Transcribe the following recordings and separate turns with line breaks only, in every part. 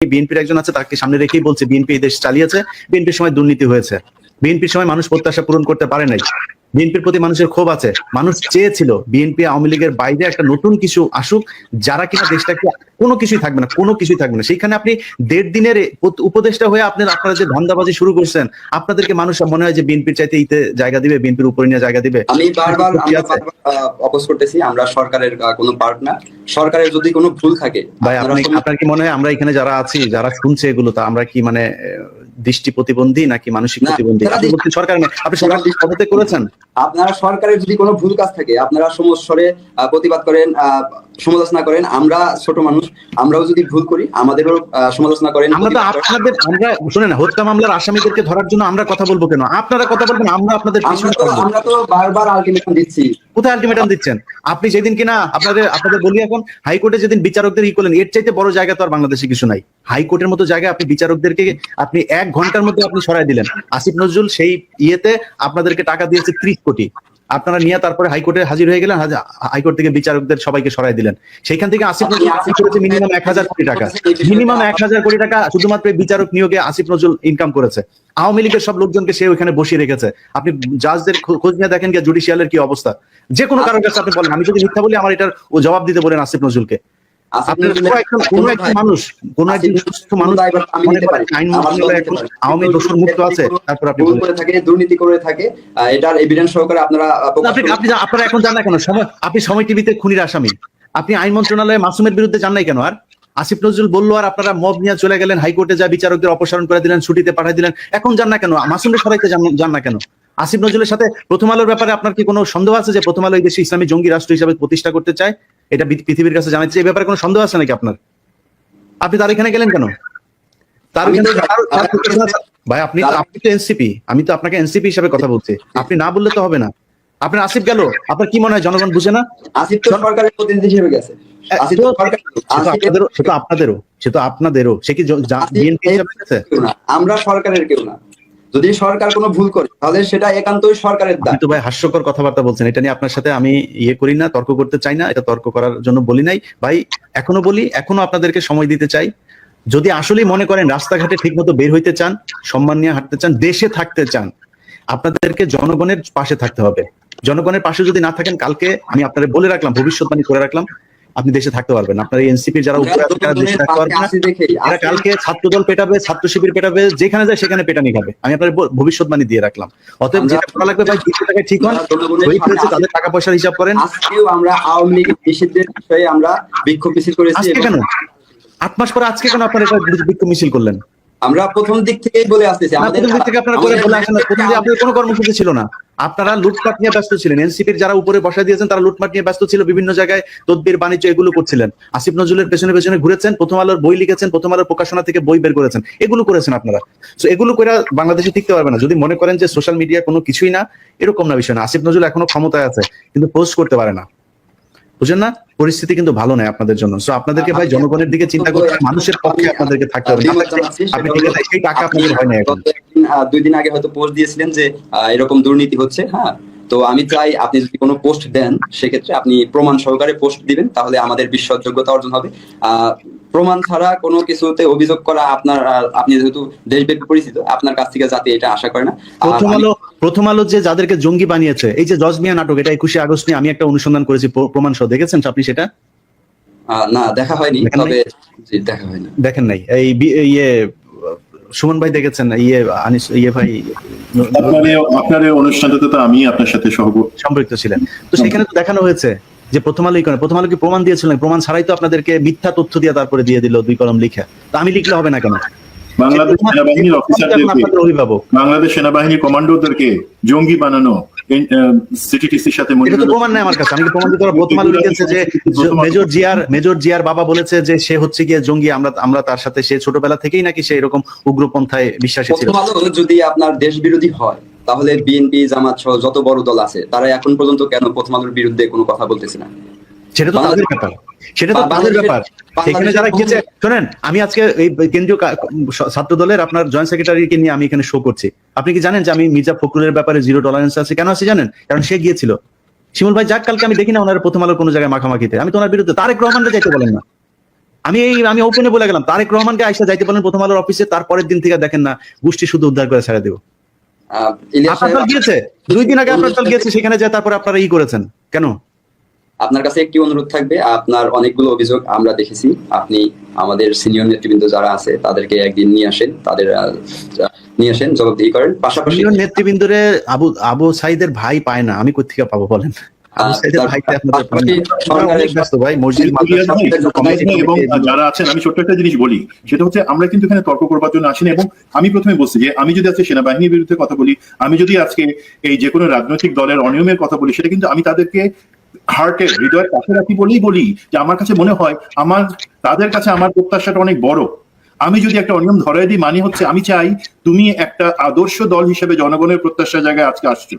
বিএনপির একজন আছে, তাকে সামনে রেখেই বলছে বিএনপি দেশ চালিয়েছে, বিএনপির সময় দুর্নীতি হয়েছে, বিএনপির সময় মানুষ প্রত্যাশা পূরণ করতে পারে নাই, বিএনপির প্রতি মানুষের ক্ষোভ আছে, মানুষ চেয়েছিল বিএনপি আওয়ামী লীগের বাইরে একটা নতুন কিছু আসুক, যারা কিনা দেশটাকে কোনো কিছুই থাকবে না, কোনো কিছুই থাকবে না। সেইখানে আপনি 1.5 দিনের উপদেষ্টা হয়ে আপনারা যে ধান্দাবাজি শুরু করছেন, আপনাদেরকে মানুষ মনে হয় যে বিএনপির চাইতে ইতে জায়গা দিবে, বিএনপির উপরে নিয়ে জায়গা দিবে।
আমি বারবার অপোজ করতেছি, আমরা সরকারের কোনো পার্ট না। সরকারের যদি কোনো ভুল থাকে,
ভাই আপনার কি মনে হয় আমরা এখানে যারা আছি, যারা শুনছে এগুলো, তা আমরা কি মানে দৃষ্টি প্রতিবন্ধী নাকি মানসিক প্রতিবন্ধী? আপনি সরকার পদত্যাগ করেছেন,
আপনারা সরকারের যদি কোনো ভুল কাজ থাকে আপনারা সমস্বরে প্রতিবাদ করেন, সমালোচনা করেন। আমরা ছোট মানুষ, আমরাও যদি ভুল করি আমাদেরও সমালোচনা করেন।
আমরা শুনেন, হত্যা মামলার আসামিদেরকে ধরার জন্য আমরা কথা বলবো কেন? আপনারা কথা বলবেন, আমরা আপনাদের
আমরা তো বারবার আলটিমেটাম দিচ্ছি।
কোথায় আলটিমেটাম দিচ্ছেন আপনি? যেদিন কিনা আপনাদের বলি, এখন হাইকোর্টে যেদিন বিচারকদের করলেন, এর চাইতে বড় জায়গা তো আর বাংলাদেশে কিছু নাই। হাইকোর্টের মতো জায়গায় আপনি বিচারকদেরকে আপনি 1 ঘন্টার মধ্যে আপনি সরাই দিলেন। আসিফ নজরুল সেই ইয়েতে আপনাদেরকে টাকা দিয়েছে 30 কোটি, আপনারা নিয়ে তারপরে হাইকোর্টে হাজির হয়ে গেলেন, হাইকোর্ট থেকে বিচারকদের সবাইকে সরাই দিলেন। সেইখান থেকে আসিফ নজরুল করেছে মিনিমাম 1000 কোটি টাকা, মিনিমাম 1000 কোটি টাকা শুধুমাত্র বিচারক নিয়োগে আসিফ নজরুল ইনকাম করেছে। আওয়ামী লীগের সব লোকজনকে সে ওইখানে বসিয়ে রেখেছে। আপনি জাজদের খোঁজ নিয়ে দেখেন গিয়ে জুডিশিয়ালের কি অবস্থা। যে কোনো কারোর কাছে আপনি বলেন, আমি যদি মিথ্যা বলি আমার এটার ও জবাব দিতে বলেন আসিফ নজরুলকে।
দুর্নীতি করে থাকে, এটার এভিডেন্স সহকারে আপনারা
এখন জান না কেন? আপনি সময় টিভিতে খুনির আসামি, আপনি আইন মন্ত্রণালয়ে মাসুমের বিরুদ্ধে জান নাই কেন? আর আসিফ নজরুল বললো আর আপনারা মব নিয়ে চলে গেলেন, হাইকোর্টে যা বিচারকদের অপসারণ করে দিলেন, ছুটিতে পাঠিয়ে দিলেন। এখন জান না কেন? মাসুমের সবাইকে জান না কেন? আসিফ নজরুলের সাথে প্রথম আলোর ব্যাপারে আপনার কি কোনো সন্দেহ আছে যে প্রথম আলো এই দেশে ইসলামী জঙ্গি রাষ্ট্র হিসাবে প্রতিষ্ঠা করতে চায়? এটা পৃথিবীর কাছে জানাচ্ছে, এই ব্যাপারে কোনো সন্দেহ আছে নাকি আপনার? আপনি তার এখানে গেলেন কেন? ভাই আপনি তো এনসিপি, আমি তো আপনাকে এনসিপি হিসাবে কথা বলছি, আপনি না বললে তো হবে না। আপনার আসিফ গেল, আপনার কি মনে হয় জনগণ বুঝে না?
আসিফ তো সরকারের প্রতিনিধি হিসেবে গেছে।
আপনাদেরও সে কি বিএনপি হিসাবে গেছে?
আমরা সরকারের কেউ না। যদি সরকার কোনো ভুল করে তাহলে সেটা একান্তই সরকারের দায়।
আপনি তো ভাই হাস্যকর কথাবার্তা বলছেন, এটা নিয়ে আপনার সাথে আমি করি না, তর্ক করতে চাই না, এটা তর্ক করার জন্য বলি নাই ভাই। এখনো বলি, এখনো আপনাদেরকে সময় দিতে চাই। যদি আসলেই মনে করেন রাস্তাঘাটে ঠিক মতো বের হইতে চান, সম্মান নিয়ে হাঁটতে চান, দেশে থাকতে চান, আপনাদেরকে জনগণের পাশে থাকতে হবে। জনগণের পাশে যদি না থাকেন, কালকে আমি আপনাদের বলে রাখলাম, ভবিষ্যৎবাণী করে রাখলাম, আপনি দেশে থাকতে পারবেন। আপনার এই এনসিপির যারা উপরে আছে তারা দেশে থাকতে পারবে না। এরা কালকে ছাত্রদল পেটাবে, ছাত্র শিবির পেটাবে, যেখানে যায় সেখানে পেটানি খাবে। আমি আপনার ভবিষ্যৎবাণী দিয়ে রাখলাম। অতএব যেটা করা লাগবে ভাই, 200 টাকায় ঠিক হন, তাদের টাকা পয়সার হিসাব করেন।
আজকেও আমরা আওয়ামী লীগের নিষিদ্ধের বিষয়ে আমরা বিক্ষোভ মিছিল করেছি।
আজকে কেন 8 মাস পরে আজকে কেন আপনারা এটা বিক্ষোভ মিছিল করলেন?
আমরা প্রথম দিক থেকেই বলে আসতেছি,
আমাদের প্রথম দিক থেকে আপনারা বলে আসেন না। প্রথম দিকে আপনাদের কোনো কর্মসূচি ছিল না, আপনারা লুটপাট নিয়ে ব্যস্ত ছিলেন। এনসিপির যারা উপরে বসায় দিয়েছেন তারা লুটপাট নিয়ে ব্যস্ত ছিল, বিভিন্ন জায়গায় তদবির বাণিজ্য এগুলো করছিলেন। আসিফ নজরুলের পেছনে পেছনে ঘুরেছেন, প্রথম আলোর বই লিখেছেন, প্রথম আলোর প্রকাশনা থেকে বই বের করেছেন, এগুলো করেছেন আপনারা। তো এগুলো করে বাংলাদেশে টিকতে পারবে না। যদি মনে করেন যে সোশ্যাল মিডিয়া কোনো কিছুই না, এরকম না বিষয় না। আসিফ নজরুল এখনো ক্ষমতায় আছে কিন্তু পোস্ট করতে পারে না, বুঝেন না? পরিস্থিতি কিন্তু ভালো নয় আপনাদের জন্য। সো আপনাদেরকে ভাই জনগণের দিকে চিন্তা করতে, মানুষের পক্ষে আপনাদেরকে থাকতে হবে। আপনি ঠিক আছে, সেই টাকা আপনাদের হয় না। এখন
2 দিন আগে হয়তো পোস্ট দিয়েছিলেন যে এরকম দুর্নীতি হচ্ছে। হ্যাঁ, তো আমি চাই আপনি যদি কোনো পোস্ট দেন সেক্ষেত্রে আপনি প্রমাণ সহকারে পোস্ট দিবেন, তাহলে আমাদের বিশ্বাসযোগ্যতা অর্জন হবে। প্রমাণ ছাড়া কোনো কিছুতে অভিযোগ করা আপনি যেহেতু দেশব্যাপী পরিচিত, আপনার কাছ থেকে যাতে এটা আশা করে না।
প্রথম আলো যে যাদেরকে জঙ্গি বানিয়েছে, এই যে জজমিয়া নাটক, এটা 21শে আগস্ট নিয়ে আমি একটা অনুসন্ধান করেছি, প্রমাণ সহ। দেখেছেন আপনি সেটা?
না, দেখা হয়নি, তবে দেখা হয়নি।
দেখেন নাই? এই সুমন ভাই দেখেছেন? ভাই
আপনার অনুষ্ঠানটাতে তো আমি আপনার সাথে
সম্পৃক্ত ছিলেন। তো সেখানে তো দেখানো হয়েছে যে প্রথম আলো কি প্রমাণ দিয়েছিলেন? প্রমাণ ছাড়াই তো আপনাদেরকে মিথ্যা তথ্য দিয়ে তারপরে দিয়ে দিল 2 কলম লিখে। তো আমি লিখলে হবে না কেন?
বাংলাদেশ সেনাবাহিনীর অফিসারদেরকে, বাংলাদেশ সেনাবাহিনীর কমান্ডোদেরকে জঙ্গি বানানো সিটিটিসির সাথে
প্রমাণ নেই আমার কাছে। আমি প্রমাণ দিতে পারবো। প্রথম আলো লিখেছে যে মেজর জিয়ার বাবা বলেছে যে সে হচ্ছে গিয়ে জঙ্গি, আমরা তার সাথে, সে ছোটবেলা থেকেই নাকি সে এরকম উগ্রপন্থায় বিশ্বাসী ছিল।
প্রথম আলো যদি আপনার দেশ বিরোধী হয় তাহলে বিএনপি, জামাত সহ যত বড় দল আছে তারা এখন পর্যন্ত কেন প্রথম আলোর বিরুদ্ধে কোনো কথা বলতেছে না?
সেটা তো তাদের ব্যাপার, সেখানে যারা গিয়েছে। শোনেন, আমি আজকে এই কেন্দ্রীয় ছাত্র দলের আপনার জয়েন্ট সেক্রেটারিকে নিয়ে আমি এখানে শো করছি। আপনি কি জানেন যে আমি মির্জা ফখরুলের ব্যাপারে 0 টলারেন্স আছে? কেন আছে জানেন? কারণ সে গিয়েছিল। শিমুল ভাই যাক, কালকে আমি দেখি না ওনার প্রথম আলোর কোনো জায়গায় মাখামাখিতে। আমি তো ওনার বিরুদ্ধে। তারেক রহমানকে যাইতে বলেন না। আমি ওপেনে বলে গেলাম, তারেক রহমানকে আইসা যাইতে পারেন প্রথম আলোর অফিসে, তারপরের দিন থেকে দেখেন না গোষ্ঠী শুধু উদ্ধার করে ছেড়ে দেব।
ইলিয়াস
আপনার
সাহেব,
দল গিয়েছে 2 দিন আগে, আপনার দল গিয়েছে, সেখানে যায় তারপরে আপনারা করেছেন কেন?
আপনার কাছে একটি অনুরোধ থাকবে, আপনার অনেকগুলো অভিযোগ আমরা দেখেছি, আপনি আমাদের সিনিয়র নেতৃবৃন্দ যারা আছে তাদেরকে একদিন নিয়ে আসেন, নিয়ে আসেন, জবাবদিহি করেন। পাশাপাশি
নেতৃবৃন্দরে আবু সাইদের ভাই পায় না, আমি কোথেকে পাবো বলেন? আবু সাইদের ভাইকে আপনাদের অনেক ব্যস্ত ভাই, মসজিদ মাদ্রাসা
এবং যারা আছেন, আমি ছোট্ট একটা জিনিস বলি, সেটা হচ্ছে আমরা কিন্তু এখানে তর্ক করবার জন্য আসিনি। এবং আমি প্রথমে বলছি যে আমি যদি আজকে সেনাবাহিনীর বিরুদ্ধে কথা বলি, আমি যদি আজকে এই যে কোনো রাজনৈতিক দলের অনিয়মের কথা বলি, সেটা কিন্তু আমি তাদেরকে হার্টের, হৃদয়ের কাছে রাখি বলেই বলি যে আমার কাছে মনে হয় তাদের কাছে আমার প্রত্যাশাটা অনেক বড়। আমি যদি একটা অনিয়ম ধরাই দিই, মানে হচ্ছে আমি চাই তুমি একটা আদর্শ দল হিসেবে জনগণের প্রত্যাশার জায়গায় আজকে আসছো,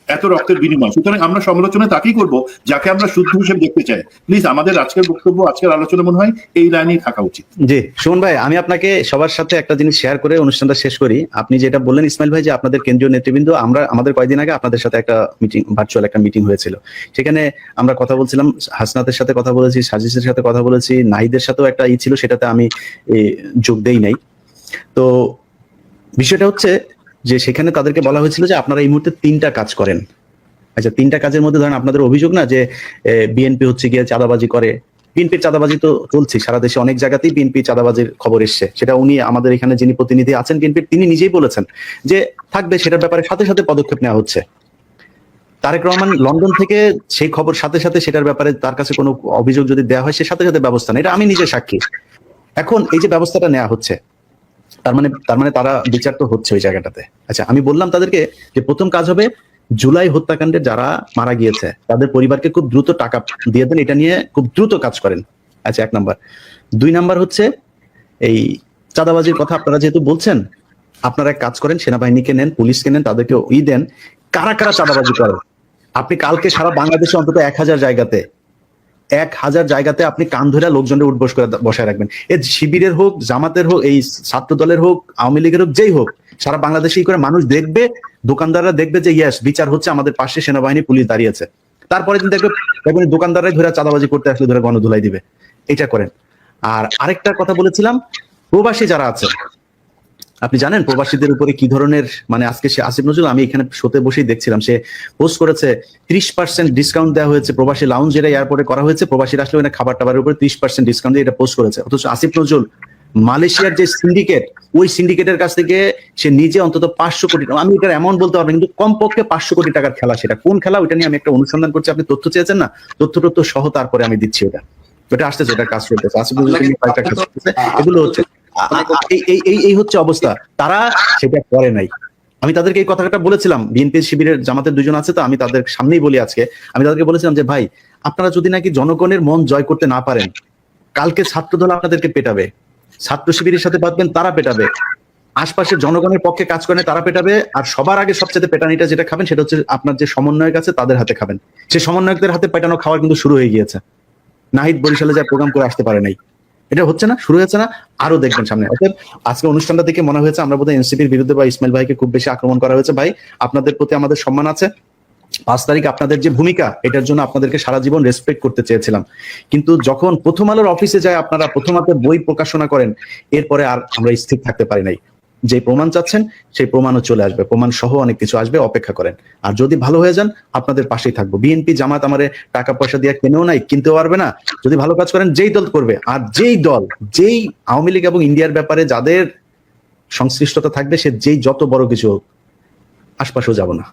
এত রক্তের বিনিময়। সুতরাং আমরা সমালোচনা তাকেই করবো যাকে আমরা শুদ্ধ হিসেবে দেখতে চাই। প্লিজ আমাদের আজকের বক্তব্য, আজকের আলোচনা মনে হয় এই লাইনেই থাকা উচিত।
জি সুমন ভাই, আমি আপনাকে সবার সাথে একটা জিনিস শেয়ার করে অনুষ্ঠানটা শেষ করি। আপনি যেটা বললেন ইসমাইল ভাই, যে আপনাদের কেন্দ্রীয় নেতৃবৃন্দ, আমাদের কয়েকদিন আগে আপনাদের সাথে একটা মিটিং, ভার্চুয়াল একটা মিটিং হয়েছিল, সেখানে আমরা কথা বলছিলাম, হাসনাতের সাথে কথা বলেছি, সাজিসের সাথে কথা বলেছি, নাহিদের সাথেও একটা ছিল, সেটাতে আমি যোগ দেই নাই। তো বিষয়টা হচ্ছে যে সেখানে তাদেরকে বলা হয়েছিল যে আপনারা এই মুহূর্তে 3টা কাজ করেন। আচ্ছা, 3টা কাজের মধ্যে ধরেন আপনাদের অভিযোগ না যে বিএনপি হচ্ছে গিয়ে চাঁদাবাজি করে। বিএনপির চাঁদাবাজি তো চলছে সারা দেশে, অনেক জায়গাতেই বিএনপি চাঁদাবাজির খবর এসছে, সেটা উনি আমাদের এখানে যিনি প্রতিনিধি আছেন বিএনপির, তিনি নিজেই বলেছেন যে থাকবে, সেটার ব্যাপারে সাথে সাথে পদক্ষেপ নেওয়া হচ্ছে। তারেক রহমান লন্ডন থেকে সেই খবর সাথে সাথে সেটার ব্যাপারে তার কাছে কোনো অভিযোগ যদি দেওয়া হয়, সে সাথে সাথে ব্যবস্থা নেয়, এটা আমি নিজে সাক্ষী। এখন এই যে ব্যবস্থাটা নেওয়া হচ্ছে, তার মানে তারা বিচার তো হচ্ছে ওই জায়গাটাতে। আচ্ছা, আমি বললাম তাদেরকে যে প্রথম কাজ হবে জুলাই হত্যাকাণ্ডে যারা মারা গিয়েছে তাদের পরিবারকে খুব দ্রুত টাকা দিয়ে দেন, এটা নিয়ে খুব দ্রুত কাজ করেন। আচ্ছা, 1 নাম্বার। 2 নাম্বার হচ্ছে এই চাঁদাবাজির কথা আপনারা যেহেতু বলছেন, আপনারা এক কাজ করেন, সেনাবাহিনীকে নেন, পুলিশকে নেন, তাদেরকে দেন কারা কারা চাঁদাবাজি করে। আপনি কালকে সারা বাংলাদেশে অন্তত 1000 জায়গাতে আপনি কান ধরে লোকজনের উঠবোস করে বসায় রাখবেন। এই শিবিরের হোক, জামাতের হোক, এই ছাত্র দলের হোক, আওয়ামী লীগের হোক, যেই হোক, সারা বাংলাদেশে করে মানুষ দেখবে, দোকানদাররা দেখবে যে ইয়েস, বিচার হচ্ছে, আমাদের পাশে সেনাবাহিনী পুলিশ দাঁড়িয়েছে। তারপরে দিন দেখবে দোকানদাররাই ধরে চাঁদাবাজি করতে আসলে ধরে গণধুলাই দিবে। এটা করেন। আর আরেকটা কথা বলেছিলাম, প্রবাসী যারা আছে, আপনি জানেন প্রবাসীদের উপরে কি ধরনের, মানে আজকে সে আসিফ নজরুল, আমি এখানে শোতে বসেই দেখছিলাম, সে পোস্ট করেছে 30% ডিসকাউন্ট দেওয়া হয়েছে প্রবাসী লাউঞ্জ, যেটা এয়ারপোর্টে করা হয়েছে, প্রবাসীরা আসলে ওখানে খাবার টাবারের উপরে 30% ডিসকাউন্ট দিয়ে এটা পোস্ট করেছে। অথচ আসিফ নজরুল মালয়েশিয়ার যে সিন্ডিকেট, ওই সিন্ডিকেটের কাছ থেকে সে নিজে অন্তত 500 কোটি, আমি এটা এমন বলতে পারবো কিন্তু কমপক্ষে 500 কোটি টাকার খেলা। সেটা কোন খেলা ওইটা নিয়ে আমি একটা অনুসন্ধান করছি, আপনি তথ্য চেয়েছেন না, তথ্য সহ তারপরে আমি দিচ্ছি। ওটা আসতেছে, ওটা কাজ চলতেছে, আসিফ নজরুল কয়েকটা কাজ করতেছে, এগুলো হচ্ছে। এই হচ্ছে অবস্থা, তারা সেটা করে নাই। আমি তাদেরকে এই কথাটা বলেছিলাম, বিএনপি শিবিরের জামাতের 2 জন আছে, তো আমি তাদের সামনেই বলি আজকে, আমি তাদেরকে বলেছিলাম যে ভাই, আপনারা যদি নাকি জনগণের মন জয় করতে না পারেন, কালকে ছাত্রদল আপনাদেরকে পেটাবে, ছাত্র শিবিরের সাথে বাঁধবেন, তারা পেটাবে, আশপাশের জনগণের পক্ষে কাজ করেন তারা পেটাবে, আর সবার আগে সবচেয়ে পেটানিটা যেটা খাবেন সেটা হচ্ছে আপনার যে সমন্বয়ক আছে তাদের হাতে খাবেন। সেই সমন্বয়কদের হাতে পেটানো খাওয়া কিন্তু শুরু হয়ে গিয়েছে। নাহিদ বরিশালে যা প্রোগ্রাম করে আসতে পারে নাই, এটা হচ্ছে না, শুরু হয়েছে না, আরো দেখবেন সামনে। অতএব আজকে অনুষ্ঠানটা দেখে মনে হয়েছে আমরা বোধহয় এনসিপির বিরুদ্ধে বা ইসমাইল ভাইকে খুব বেশি আক্রমণ করা হয়েছে। ভাই, আপনাদের প্রতি আমাদের সম্মান আছে। 5 তারিখ আপনাদের যে ভূমিকা, এটার জন্য আপনাদেরকে সারা জীবন রেসপেক্ট করতে চেয়েছিলাম, কিন্তু যখন প্রথম আলোর অফিসে যায় আপনারা প্রথম হাতে বই প্রকাশনা করেন, এরপরে আর আমরা স্থির থাকতে পারি নাই। যে প্রমাণ চাচ্ছেন সেই প্রমাণও চলে আসবে, প্রমাণ সহ অনেক কিছু আসবে, অপেক্ষা করেন। আর যদি ভালো হয়ে যান, আপনাদের পাশেই থাকবো। বিএনপি জামাত আমারে টাকা পয়সা দিয়ে কিনেও নাই, কিনতেও পারবে না। যদি ভালো কাজ করেন, যেই দল করবে, আর যেই আওয়ামী লীগ এবং ইন্ডিয়ার ব্যাপারে যাদের সংশ্লিষ্টতা থাকবে, সে যেই যত বড় কিছু হোক, আশপাশেও যাব না।